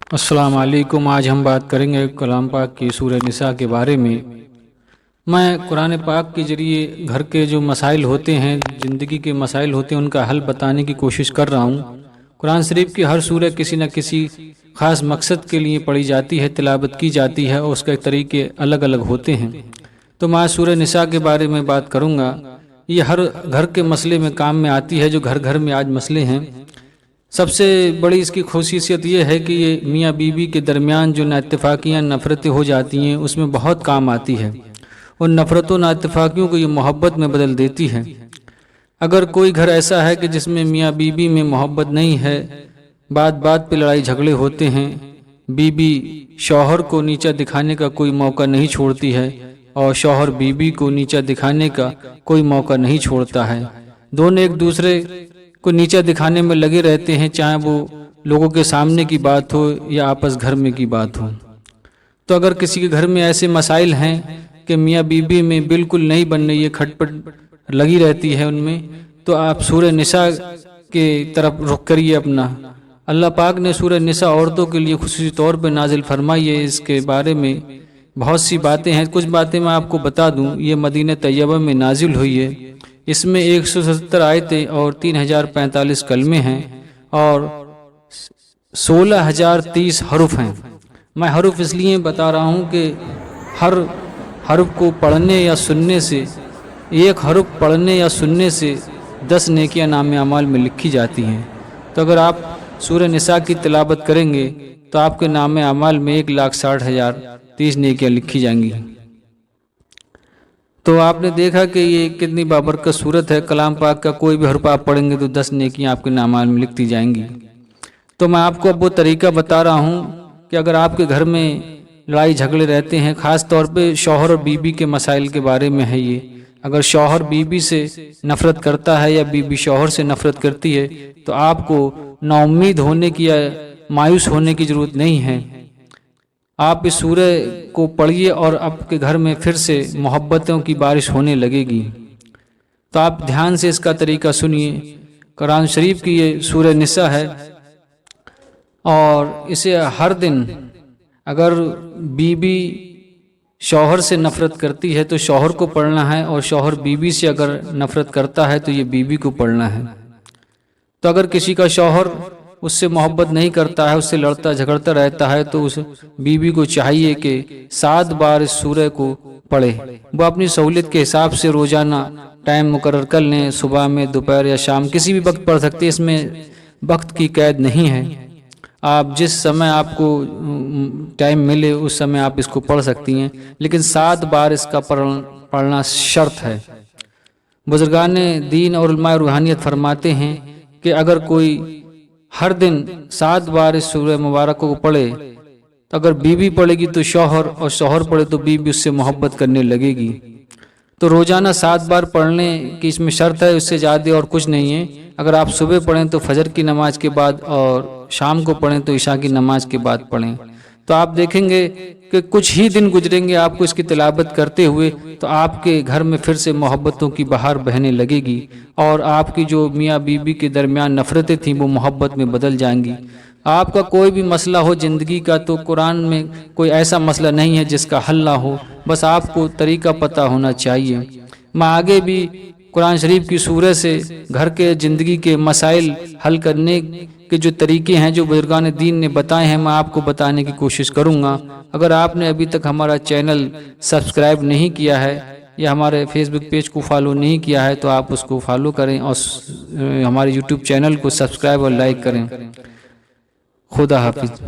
अस्सलाम वालेकुम। आज हम बात करेंगे कलाम पाक की सूरह निसा के बारे में। मैं कुरान पाक के ज़रिए घर के जो मसाइल होते हैं, ज़िंदगी के मसाइल होते हैं, उनका हल बताने की कोशिश कर रहा हूँ। कुरान शरीफ की हर सूरह किसी न किसी ख़ास मकसद के लिए पढ़ी जाती है, तिलावत की जाती है और उसके तरीके अलग अलग होते हैं। तो मैं आज सूरह निसा के बारे में बात करूँगा। ये हर घर के मसले में काम में आती है, जो घर घर में आज मसले हैं। सबसे बड़ी इसकी खसूसियत ये है कि ये मियाँ बीवी के दरमियान जो नाइत्तेफाकियाँ नफ़रतें हो जाती हैं उसमें बहुत काम आती है, और नफ़रतों नाइत्तेफाकियों को ये मोहब्बत में बदल देती है। अगर कोई घर ऐसा है कि जिसमें मियाँ बीवी में मोहब्बत नहीं है, बात बात पे लड़ाई झगड़े होते हैं, बीवी शौहर को नीचा दिखाने का कोई मौका नहीं छोड़ती है और शौहर बीवी को नीचा दिखाने का कोई मौका नहीं छोड़ता है, दोनों एक दूसरे को नीचा दिखाने में लगे रहते हैं, चाहे वो लोगों के सामने की बात हो या आपस घर में की बात हो। तो अगर किसी के घर में ऐसे मसाइल हैं कि मियाँ बीवी में बिल्कुल नहीं बन रही है, खटपट लगी रहती है उनमें, तो आप सूरह निसा के तरफ रुख करिए अपना। अल्लाह पाक ने सूरह निसा औरतों के लिए खुसूसी तौर पर नाजिल फरमाई है। इसके बारे में बहुत सी बातें हैं, कुछ बातें मैं आपको बता दूं। ये मदीना तैयबा में नाजिल हुई है। इसमें 170 आयतें और 3045 कलमे हैं और 16,030 हरूफ हैं। मैं हरूफ इसलिए बता रहा हूँ कि हर हरफ को पढ़ने या सुनने से, एक हरफ पढ़ने या सुनने से 10 नेकियां नाम अमाल में लिखी जाती हैं। तो अगर आप सूरह निसा की तिलावत करेंगे तो आपके नाम अमाल में 1,60,030 नेकियां लिखी जाएंगी। तो आपने देखा कि ये कितनी बाबरकत सूरत है। कलाम पाक का कोई भी हरफ आप पढ़ेंगे तो 10 नेकियां आपके नामाल में लिखती जाएंगी। तो मैं आपको अब वो तरीका बता रहा हूँ कि अगर आपके घर में लड़ाई झगड़े रहते हैं, ख़ास तौर पे शौहर और बीवी के मसाइल के बारे में है ये। अगर शौहर बीवी से नफ़रत करता है या बीवी शौहर से नफ़रत करती है तो आपको नाउम्मीद होने की या मायूस होने की ज़रूरत नहीं है। आप इस सूरह को पढ़िए और आपके घर में फिर से मोहब्बतों की बारिश होने लगेगी। तो आप ध्यान से इसका तरीका सुनिए। कुरान शरीफ की ये सूरह निसा है और इसे हर दिन, अगर बीवी शौहर से नफ़रत करती है तो शौहर को पढ़ना है, और शौहर बीवी से अगर नफ़रत करता है तो ये बीवी को पढ़ना है। तो अगर किसी का शौहर उससे मोहब्बत नहीं करता है, उससे लड़ता झगड़ता रहता है, तो उस बीवी को चाहिए कि 7 बार इस सूरह को पढ़े। वो अपनी सहूलियत के हिसाब से रोज़ाना टाइम मुकर्रर कर लें, सुबह में, दोपहर या शाम, किसी भी वक्त पढ़ सकते हैं। इसमें वक्त की कैद नहीं है। आप जिस समय आपको टाइम मिले उस समय आप इसको पढ़ सकती हैं, लेकिन 7 बार इसका पढ़ना शर्त है। बुजुर्गान दीन और उलमाए रूहानियत फरमाते हैं कि अगर कोई हर दिन 7 बार इस सूरह मुबारक को पढ़े तो अगर बीवी पढ़ेगी तो शौहर, और शौहर पढ़े तो बीवी उससे मोहब्बत करने लगेगी। तो रोज़ाना 7 बार पढ़ने की इसमें शर्त है, उससे ज़्यादा और कुछ नहीं है। अगर आप सुबह पढ़ें तो फजर की नमाज के बाद, और शाम को पढ़ें तो इशा की नमाज के बाद पढ़ें। तो आप देखेंगे कि कुछ ही दिन गुजरेंगे आपको इसकी तिलावत करते हुए, तो आपके घर में फिर से मोहब्बतों की बहार बहने लगेगी और आपकी जो मियाँ बीवी के दरमियान नफ़रतें थीं वो मोहब्बत में बदल जाएंगी। आपका कोई भी मसला हो ज़िंदगी का, तो कुरान में कोई ऐसा मसला नहीं है जिसका हल ना हो, बस आपको तरीका पता होना चाहिए। मैं आगे भी कुरान शरीफ की सूरह से घर के ज़िंदगी के मसाइल हल करने के जो तरीके हैं, जो बुजुर्गान दीन ने बताए हैं, मैं आपको बताने की कोशिश करूंगा। अगर आपने अभी तक हमारा चैनल सब्सक्राइब नहीं किया है या हमारे फेसबुक पेज को फॉलो नहीं किया है तो आप उसको फॉलो करें और हमारे यूट्यूब चैनल को सब्सक्राइब और लाइक करें। खुदा हाफिज।